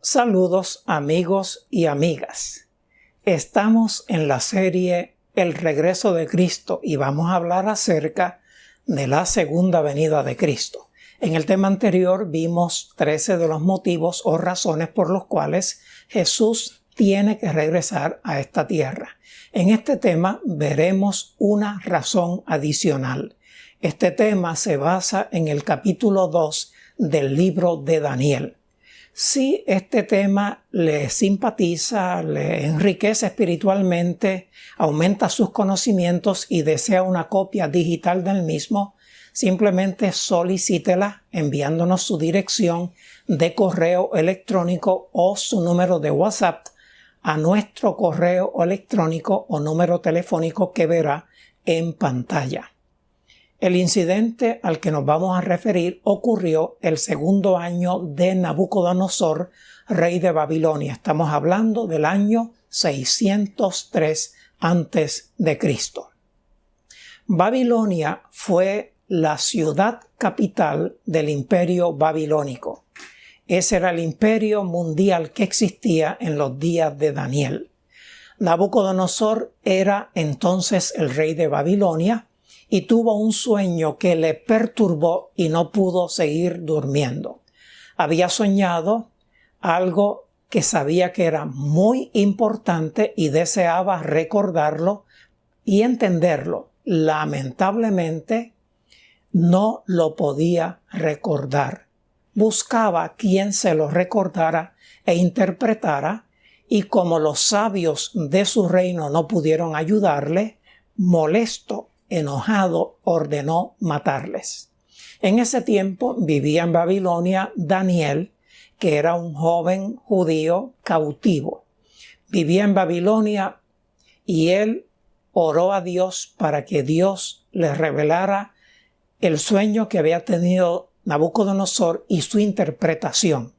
Saludos amigos y amigas. Estamos en la serie El regreso de Cristo y vamos a hablar acerca de la segunda venida de Cristo. En el tema anterior vimos 13 de los motivos o razones por los cuales Jesús tiene que regresar a esta tierra. En este tema veremos una razón adicional. Este tema se basa en el capítulo 2 del libro de Daniel. Si este tema le simpatiza, le enriquece espiritualmente, aumenta sus conocimientos y desea una copia digital del mismo, simplemente solicítela enviándonos su dirección de correo electrónico o su número de WhatsApp a nuestro correo electrónico o número telefónico que verá en pantalla. El incidente al que nos vamos a referir ocurrió el segundo año de Nabucodonosor, rey de Babilonia. Estamos hablando del año 603 a.C. Babilonia fue la ciudad capital del imperio babilónico. Ese era el imperio mundial que existía en los días de Daniel. Nabucodonosor era entonces el rey de Babilonia y tuvo un sueño que le perturbó y no pudo seguir durmiendo. Había soñado algo que sabía que era muy importante y deseaba recordarlo y entenderlo. Lamentablemente, no lo podía recordar. Buscaba quien se lo recordara e interpretara, y como los sabios de su reino no pudieron ayudarle, molesto, enojado, ordenó matarles. En ese tiempo vivía en Babilonia Daniel, que era un joven judío cautivo. Vivía en Babilonia y él oró a Dios para que Dios le revelara el sueño que había tenido Nabucodonosor y su interpretación.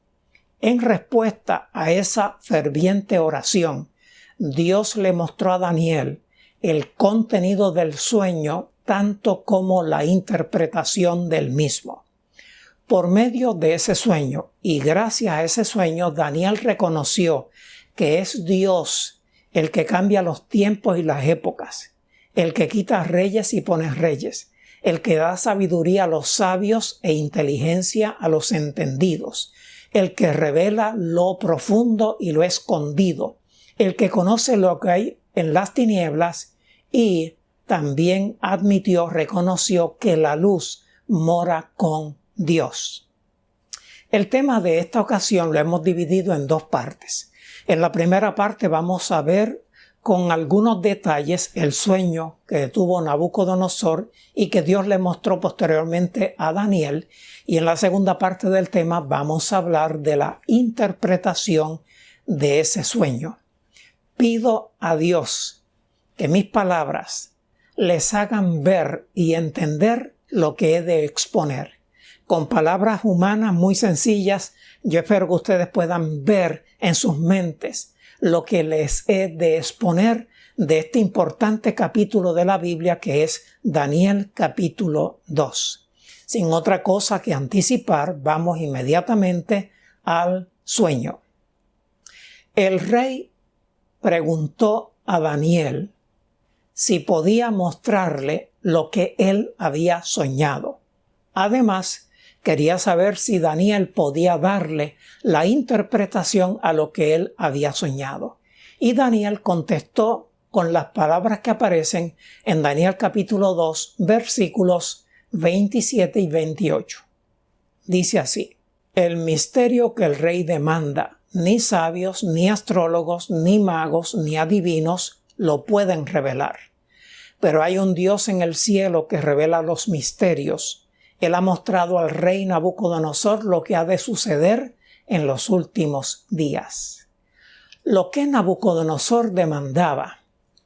En respuesta a esa ferviente oración, Dios le mostró a Daniel el contenido del sueño, tanto como la interpretación del mismo. Por medio de ese sueño, y gracias a ese sueño, Daniel reconoció que es Dios el que cambia los tiempos y las épocas, el que quita reyes y pone reyes, el que da sabiduría a los sabios e inteligencia a los entendidos, el que revela lo profundo y lo escondido, el que conoce lo que hay en las tinieblas, y también reconoció que la luz mora con Dios. El tema de esta ocasión lo hemos dividido en dos partes. En la primera parte vamos a ver con algunos detalles el sueño que tuvo Nabucodonosor y que Dios le mostró posteriormente a Daniel, y en la segunda parte del tema vamos a hablar de la interpretación de ese sueño. Pido a Dios que mis palabras les hagan ver y entender lo que he de exponer. Con palabras humanas muy sencillas, yo espero que ustedes puedan ver en sus mentes lo que les he de exponer de este importante capítulo de la Biblia que es Daniel capítulo 2. Sin otra cosa que anticipar, vamos inmediatamente al sueño. El rey preguntó a Daniel si podía mostrarle lo que él había soñado. Además, quería saber si Daniel podía darle la interpretación a lo que él había soñado. Y Daniel contestó con las palabras que aparecen en Daniel capítulo 2, versículos 27 y 28. Dice así: el misterio que el rey demanda, ni sabios, ni astrólogos, ni magos, ni adivinos lo pueden revelar. Pero hay un Dios en el cielo que revela los misterios. Él ha mostrado al rey Nabucodonosor lo que ha de suceder en los últimos días. Lo que Nabucodonosor demandaba,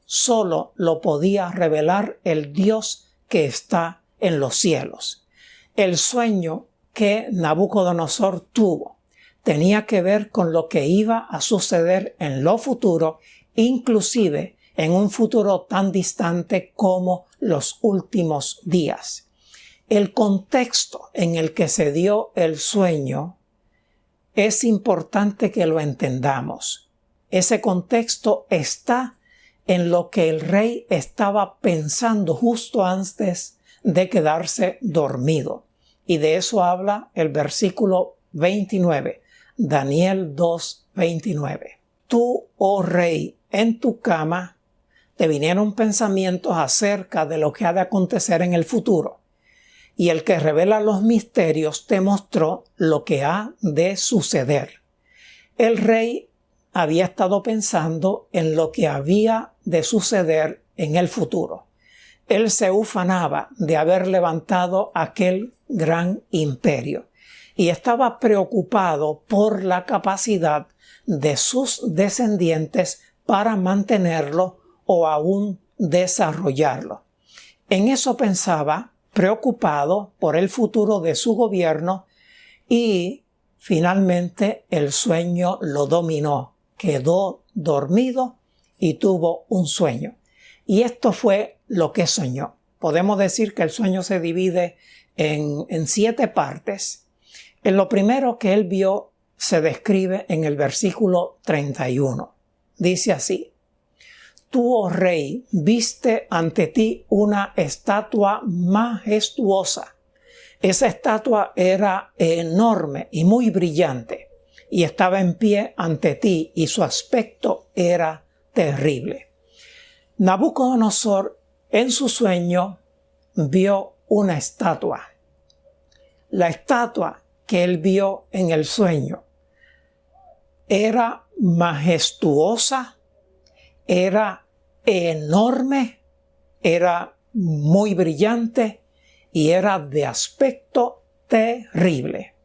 solo lo podía revelar el Dios que está en los cielos. El sueño que Nabucodonosor tuvo tenía que ver con lo que iba a suceder en lo futuro, inclusive en un futuro tan distante como los últimos días. El contexto en el que se dio el sueño es importante que lo entendamos. Ese contexto está en lo que el rey estaba pensando justo antes de quedarse dormido. Y de eso habla el versículo 29, Daniel 2:29. Tú, oh rey, en tu cama te vinieron pensamientos acerca de lo que ha de acontecer en el futuro. Y el que revela los misterios te mostró lo que ha de suceder. El rey había estado pensando en lo que había de suceder en el futuro. Él se ufanaba de haber levantado aquel gran imperio y estaba preocupado por la capacidad de sus descendientes para mantenerlo o aún desarrollarlo. En eso pensaba, preocupado por el futuro de su gobierno, y finalmente el sueño lo dominó. Quedó dormido y tuvo un sueño. Y esto fue lo que soñó. Podemos decir que el sueño se divide en 7 partes. En lo primero que él vio se describe en el versículo 31. Dice así: Tú, oh rey, viste ante ti una estatua majestuosa. Esa estatua era enorme y muy brillante, y estaba en pie ante ti, y su aspecto era terrible. Nabucodonosor, en su sueño, vio una estatua. La estatua que él vio en el sueño era majestuosa, era enorme, era muy brillante y era de aspecto terrible.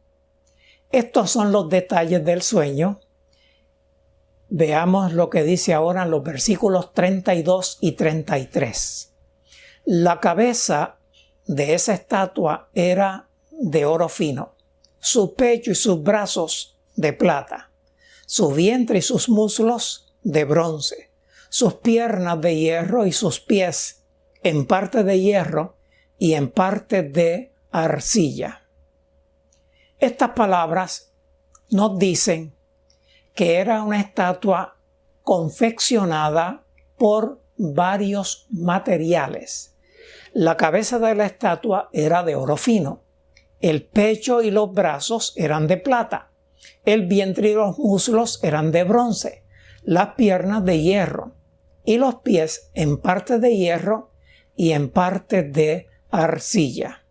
Estos son los detalles del sueño. Veamos lo que dice ahora en los versículos 32 y 33. La cabeza de esa estatua era de oro fino, su pecho y sus brazos de plata, su vientre y sus muslos de bronce, sus piernas de hierro y sus pies en parte de hierro y en parte de arcilla. Estas palabras nos dicen que era una estatua confeccionada por varios materiales. La cabeza de la estatua era de oro fino, el pecho y los brazos eran de plata, el vientre y los muslos eran de bronce, las piernas de hierro y los pies en parte de hierro y en parte de arcilla.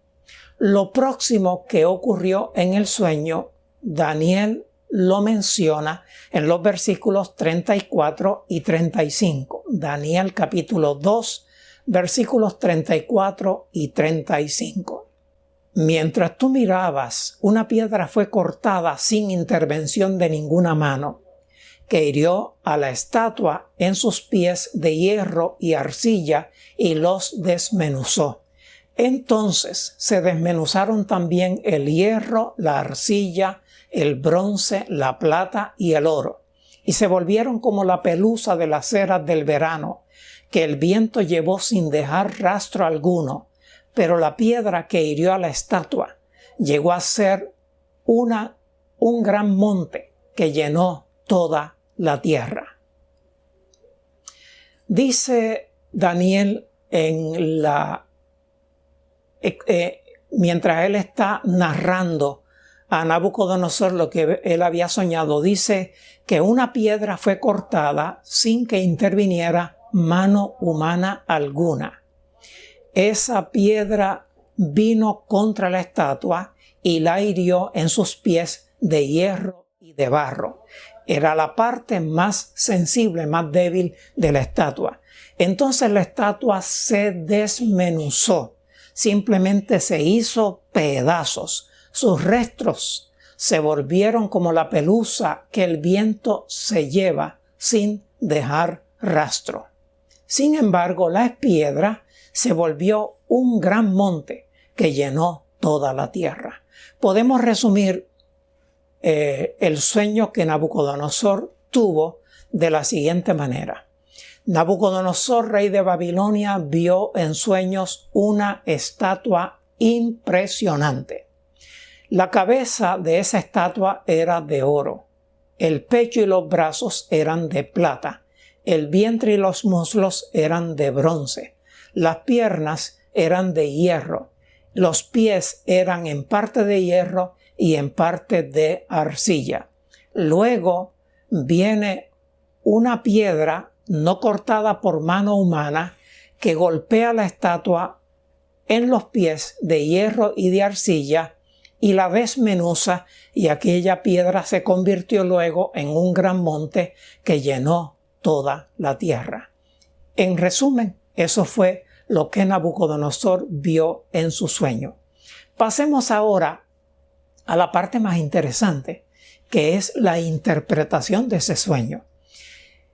Lo próximo que ocurrió en el sueño, Daniel lo menciona en los versículos 34 y 35. Daniel capítulo 2, versículos 34 y 35. Mientras tú mirabas, una piedra fue cortada sin intervención de ninguna mano, que hirió a la estatua en sus pies de hierro y arcilla y los desmenuzó. Entonces se desmenuzaron también el hierro, la arcilla, el bronce, la plata y el oro, y se volvieron como la pelusa de las eras del verano, que el viento llevó sin dejar rastro alguno, pero la piedra que hirió a la estatua llegó a ser un gran monte que llenó toda la tierra. Dice Daniel en mientras él está narrando a Nabucodonosor lo que él había soñado, dice que una piedra fue cortada sin que interviniera mano humana alguna. Esa piedra vino contra la estatua y la hirió en sus pies de hierro y de barro. Era la parte más sensible, más débil de la estatua. Entonces la estatua se desmenuzó. Simplemente se hizo pedazos. Sus restos se volvieron como la pelusa que el viento se lleva sin dejar rastro. Sin embargo, la piedra se volvió un gran monte que llenó toda la tierra. Podemos resumir el sueño que Nabucodonosor tuvo de la siguiente manera. Nabucodonosor, rey de Babilonia, vio en sueños una estatua impresionante. La cabeza de esa estatua era de oro, el pecho y los brazos eran de plata, el vientre y los muslos eran de bronce, las piernas eran de hierro, los pies eran en parte de hierro y en parte de arcilla. Luego viene una piedra no cortada por mano humana que golpea la estatua en los pies de hierro y de arcilla y la desmenuza, y aquella piedra se convirtió luego en un gran monte que llenó toda la tierra. En resumen, eso fue lo que Nabucodonosor vio en su sueño. Pasemos ahora a la parte más interesante, que es la interpretación de ese sueño.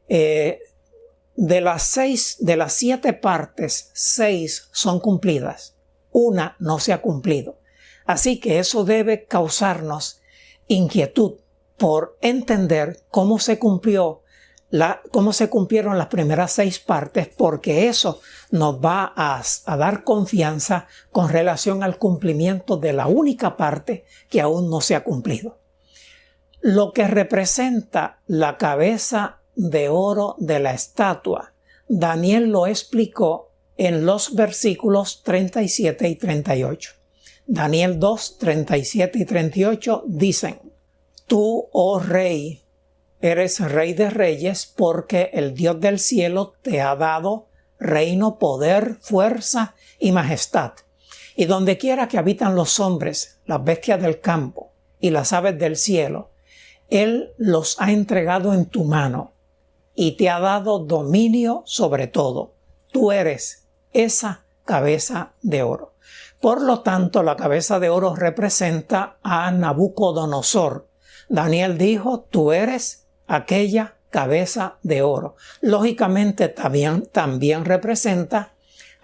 De las 7 partes, 6 son cumplidas. Una no se ha cumplido. Así que eso debe causarnos inquietud por entender cómo se cumplieron las primeras 6 partes, porque eso nos va a dar confianza con relación al cumplimiento de la única parte que aún no se ha cumplido. Lo que representa la cabeza de oro de la estatua, Daniel lo explicó en los versículos 37 y 38. Daniel 2, 37 y 38 dicen: Tú, oh rey, eres rey de reyes, porque el Dios del cielo te ha dado reino, poder, fuerza y majestad. Y donde quiera que habitan los hombres, las bestias del campo y las aves del cielo, Él los ha entregado en tu mano y te ha dado dominio sobre todo. Tú eres esa cabeza de oro. Por lo tanto, la cabeza de oro representa a Nabucodonosor. Daniel dijo: tú eres aquella cabeza de oro. Lógicamente también representa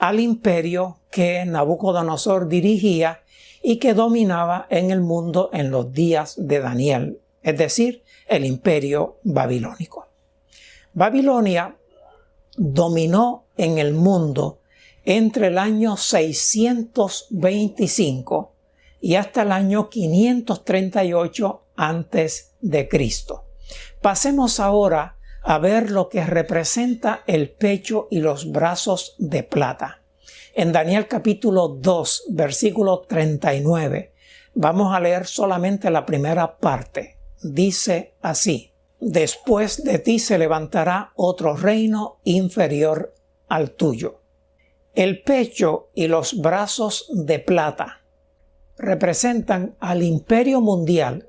al imperio que Nabucodonosor dirigía y que dominaba en el mundo en los días de Daniel, es decir, el imperio babilónico. Babilonia dominó en el mundo entre el año 625 y hasta el año 538 antes de Cristo. Pasemos ahora a ver lo que representa el pecho y los brazos de plata. En Daniel capítulo 2, versículo 39, vamos a leer solamente la primera parte. Dice así: Después de ti se levantará otro reino inferior al tuyo. El pecho y los brazos de plata representan al imperio mundial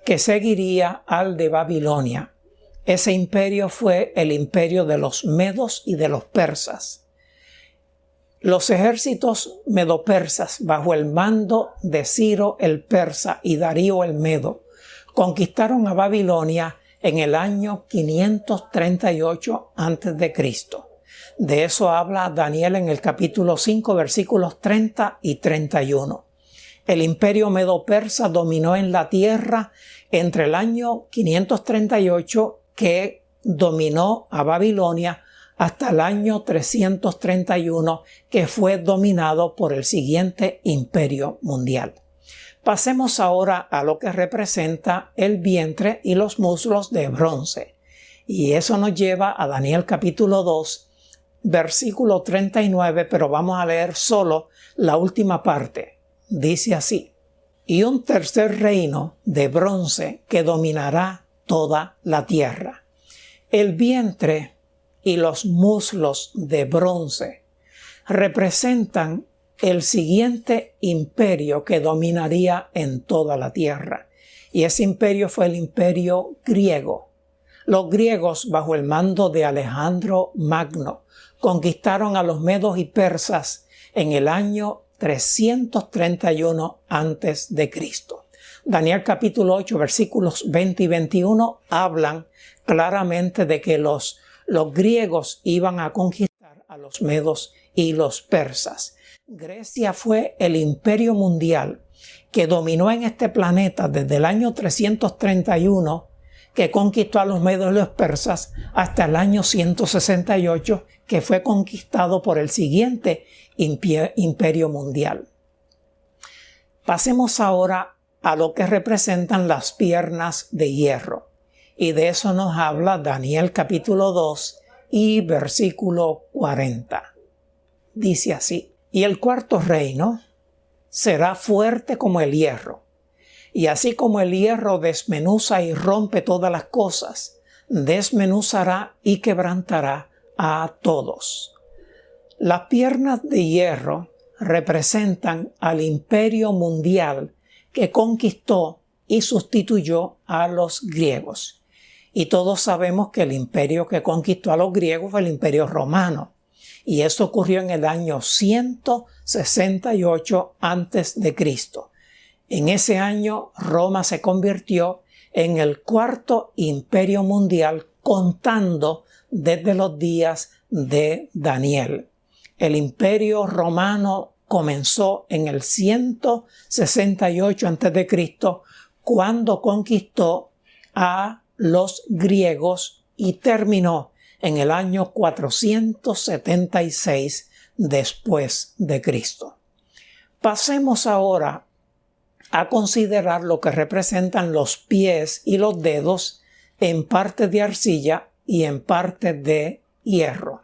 que seguiría al de Babilonia. Ese imperio fue el imperio de los medos y de los persas. Los ejércitos medo-persas, bajo el mando de Ciro el persa y Darío el medo, conquistaron a Babilonia en el año 538 a.C. De eso habla Daniel en el capítulo 5, versículos 30 y 31. El imperio medo-persa dominó en la tierra entre el año 538, que dominó a Babilonia, hasta el año 331, que fue dominado por el siguiente imperio mundial. Pasemos ahora a lo que representa el vientre y los muslos de bronce. Y eso nos lleva a Daniel capítulo 2, versículo 39, pero vamos a leer solo la última parte. Dice así: Y un tercer reino de bronce que dominará toda la tierra. El vientre y los muslos de bronce representan el siguiente imperio que dominaría en toda la tierra. Y ese imperio fue el imperio griego. Los griegos, bajo el mando de Alejandro Magno, conquistaron a los medos y persas en el año 331 a.C. Daniel capítulo 8, versículos 20 y 21 hablan claramente de que los griegos iban a conquistar a los medos y los persas. Grecia fue el imperio mundial que dominó en este planeta desde el año 331, que conquistó a los medos y los persas, hasta el año 168, que fue conquistado por el siguiente imperio mundial. Pasemos ahora a lo que representan las piernas de hierro. Y de eso nos habla Daniel capítulo 2 y versículo 40. Dice así: y el cuarto reino será fuerte como el hierro, y así como el hierro desmenuza y rompe todas las cosas, desmenuzará y quebrantará a todos. Las piernas de hierro representan al imperio mundial que conquistó y sustituyó a los griegos. Y todos sabemos que el imperio que conquistó a los griegos fue el imperio romano. Y eso ocurrió en el año 168 a.C. En ese año Roma se convirtió en el cuarto imperio mundial, contando desde los días de Daniel. El imperio romano comenzó en el 168 a.C. cuando conquistó a los griegos y terminó en el año 476 después de Cristo. Pasemos ahora a considerar lo que representan los pies y los dedos en parte de arcilla y en parte de hierro.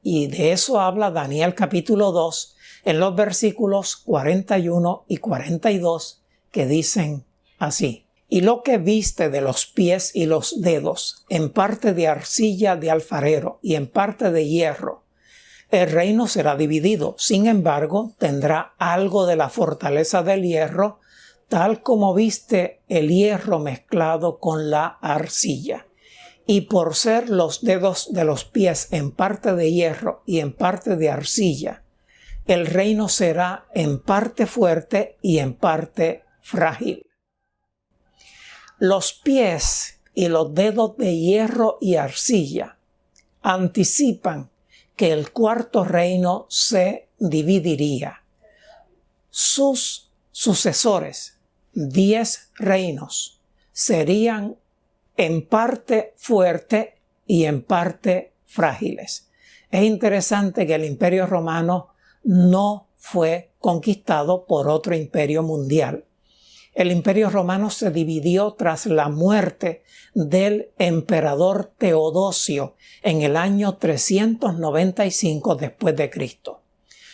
Y de eso habla Daniel capítulo 2 en los versículos 41 y 42, que dicen así: y lo que viste de los pies y los dedos, en parte de arcilla de alfarero y en parte de hierro, el reino será dividido. Sin embargo, tendrá algo de la fortaleza del hierro, tal como viste el hierro mezclado con la arcilla. Y por ser los dedos de los pies en parte de hierro y en parte de arcilla, el reino será en parte fuerte y en parte frágil. Los pies y los dedos de hierro y arcilla anticipan que el cuarto reino se dividiría. Sus sucesores, 10 reinos, serían en parte fuerte y en parte frágiles. Es interesante que el imperio romano no fue conquistado por otro imperio mundial. El imperio romano se dividió tras la muerte del emperador Teodosio en el año 395 después de Cristo.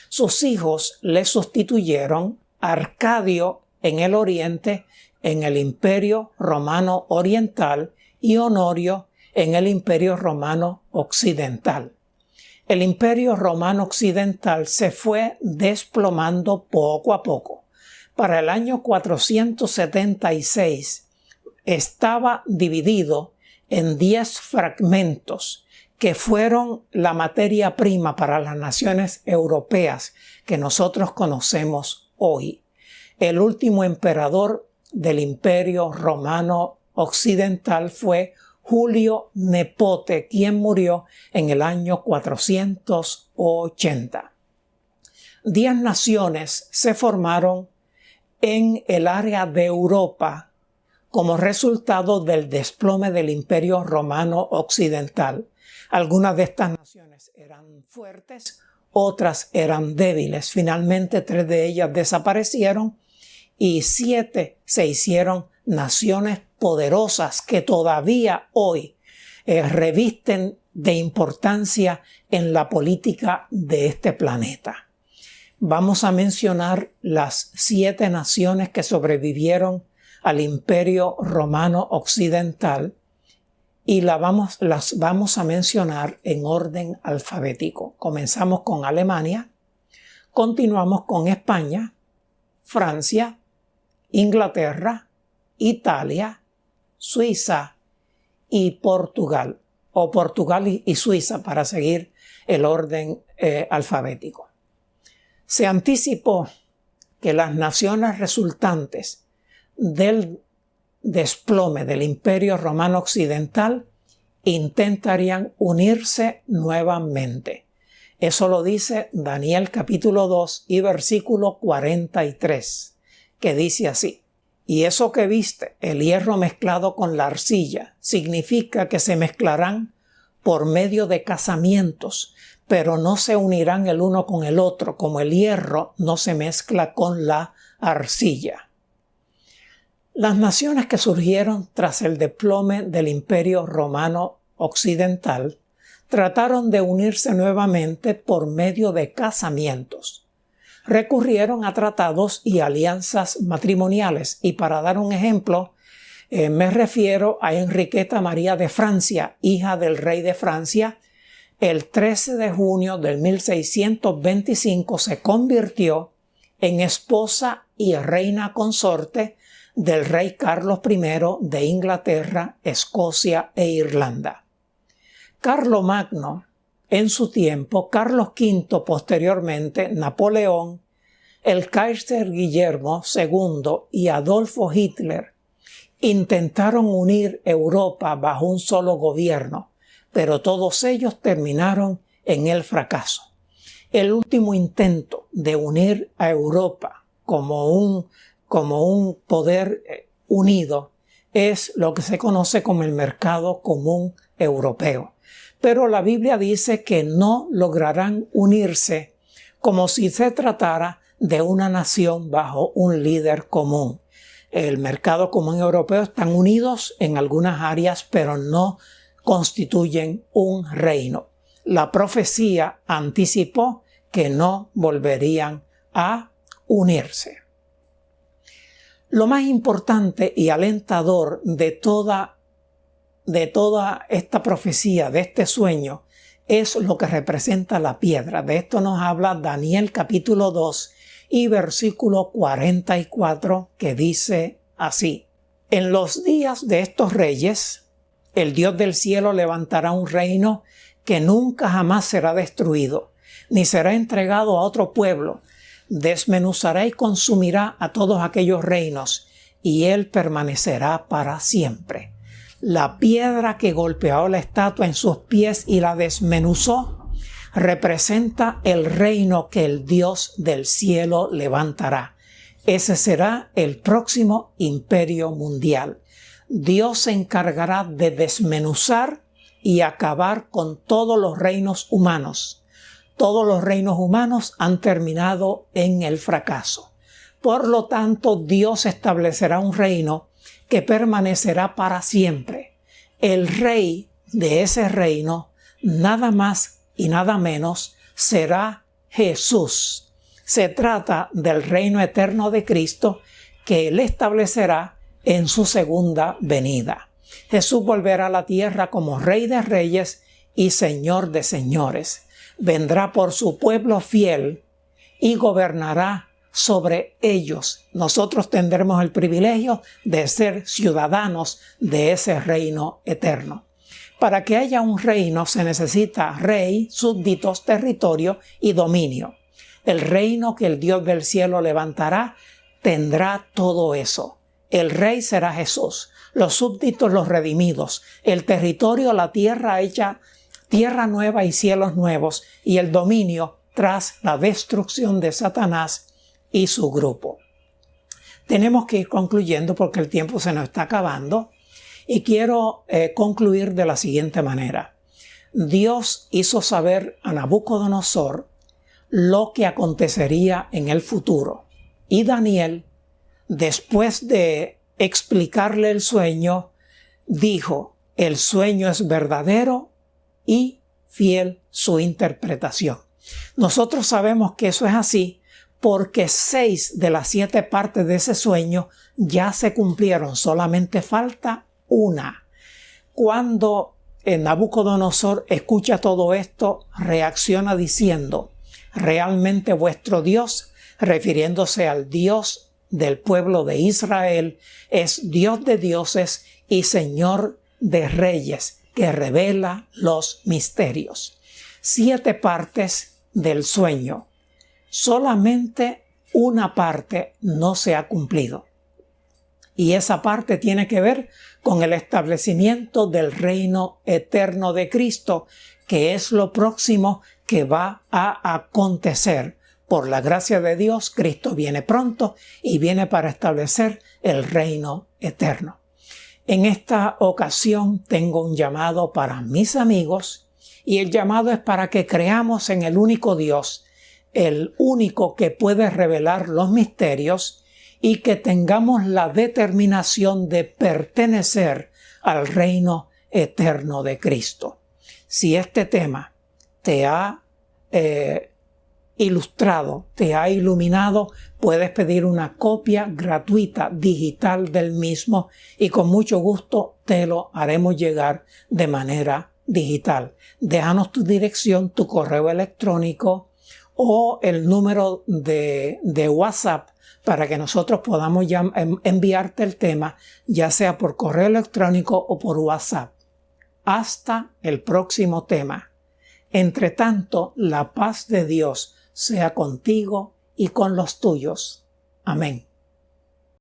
Sus hijos le sustituyeron, Arcadio en el oriente, en el imperio romano oriental, y Honorio en el imperio romano occidental. El imperio romano occidental se fue desplomando poco a poco. Para el año 476 estaba dividido en 10 fragmentos que fueron la materia prima para las naciones europeas que nosotros conocemos hoy. El último emperador del Imperio Romano Occidental fue Julio Nepote, quien murió en el año 480. 10 naciones se formaron en el área de Europa como resultado del desplome del Imperio Romano Occidental. Algunas de estas naciones eran fuertes, otras eran débiles. Finalmente 3 de ellas desaparecieron y 7 se hicieron naciones poderosas que todavía hoy revisten de importancia en la política de este planeta. Vamos a mencionar las 7 naciones que sobrevivieron al Imperio Romano Occidental y las vamos a mencionar en orden alfabético. Comenzamos con Alemania, continuamos con España, Francia, Inglaterra, Italia, Suiza y Portugal, o Portugal y Suiza para seguir el orden alfabético. Se anticipó que las naciones resultantes del desplome del Imperio Romano Occidental intentarían unirse nuevamente. Eso lo dice Daniel capítulo 2 y versículo 43, que dice así: y eso que viste, el hierro mezclado con la arcilla, significa que se mezclarán por medio de casamientos, pero no se unirán el uno con el otro, como el hierro no se mezcla con la arcilla. Las naciones que surgieron tras el desplome del Imperio Romano Occidental trataron de unirse nuevamente por medio de casamientos. Recurrieron a tratados y alianzas matrimoniales, y para dar un ejemplo, me refiero a Enriqueta María de Francia, hija del rey de Francia. El 13 de junio del 1625 se convirtió en esposa y reina consorte del rey Carlos I de Inglaterra, Escocia e Irlanda. Carlomagno, en su tiempo, Carlos V posteriormente, Napoleón, el Kaiser Guillermo II y Adolfo Hitler intentaron unir Europa bajo un solo gobierno, pero todos ellos terminaron en el fracaso. El último intento de unir a Europa como un poder unido es lo que se conoce como el mercado común europeo. Pero la Biblia dice que no lograrán unirse como si se tratara de una nación bajo un líder común. El mercado común europeo están unidos en algunas áreas, pero no constituyen un reino. La profecía anticipó que no volverían a unirse. Lo más importante y alentador de toda esta profecía, de este sueño, es lo que representa la piedra. De esto nos habla Daniel capítulo 2 y versículo 44, que dice así: En los días de estos reyes, el Dios del cielo levantará un reino que nunca jamás será destruido, ni será entregado a otro pueblo. Desmenuzará y consumirá a todos aquellos reinos, y él permanecerá para siempre. La piedra que golpeó la estatua en sus pies y la desmenuzó representa el reino que el Dios del cielo levantará. Ese será el próximo imperio mundial. Dios se encargará de desmenuzar y acabar con todos los reinos humanos. Todos los reinos humanos han terminado en el fracaso. Por lo tanto, Dios establecerá un reino que permanecerá para siempre. El rey de ese reino, nada más y nada menos, será Jesús. Se trata del reino eterno de Cristo que Él establecerá en su segunda venida. Jesús volverá a la tierra como Rey de Reyes y Señor de Señores. Vendrá por su pueblo fiel y gobernará sobre ellos. Nosotros tendremos el privilegio de ser ciudadanos de ese reino eterno. Para que haya un reino se necesita rey, súbditos, territorio y dominio. El reino que el Dios del cielo levantará tendrá todo eso. El rey será Jesús, los súbditos los redimidos, el territorio la tierra hecha tierra nueva y cielos nuevos, y el dominio tras la destrucción de Satanás y su grupo. Tenemos que ir concluyendo porque el tiempo se nos está acabando, y quiero concluir de la siguiente manera. Dios hizo saber a Nabucodonosor lo que acontecería en el futuro, y Daniel, después de explicarle el sueño, dijo: el sueño es verdadero y fiel su interpretación. Nosotros sabemos que eso es así porque 6 de las 7 partes de ese sueño ya se cumplieron, solamente falta una. Cuando Nabucodonosor escucha todo esto, reacciona diciendo: realmente vuestro Dios, refiriéndose al Dios del pueblo de Israel, es Dios de dioses y Señor de reyes, que revela los misterios. 7 partes del sueño. Solamente una parte no se ha cumplido. Y esa parte tiene que ver con el establecimiento del reino eterno de Cristo, que es lo próximo que va a acontecer. Por la gracia de Dios, Cristo viene pronto y viene para establecer el reino eterno. En esta ocasión tengo un llamado para mis amigos, y el llamado es para que creamos en el único Dios, el único que puede revelar los misterios, y que tengamos la determinación de pertenecer al reino eterno de Cristo. Si este tema te ha ilustrado, te ha iluminado, puedes pedir una copia gratuita digital del mismo y con mucho gusto te lo haremos llegar de manera digital. Déjanos tu dirección, tu correo electrónico o el número de WhatsApp para que nosotros podamos enviarte el tema, ya sea por correo electrónico o por WhatsApp. Hasta el próximo tema. Entre tanto, la paz de Dios sea contigo y con los tuyos. Amén.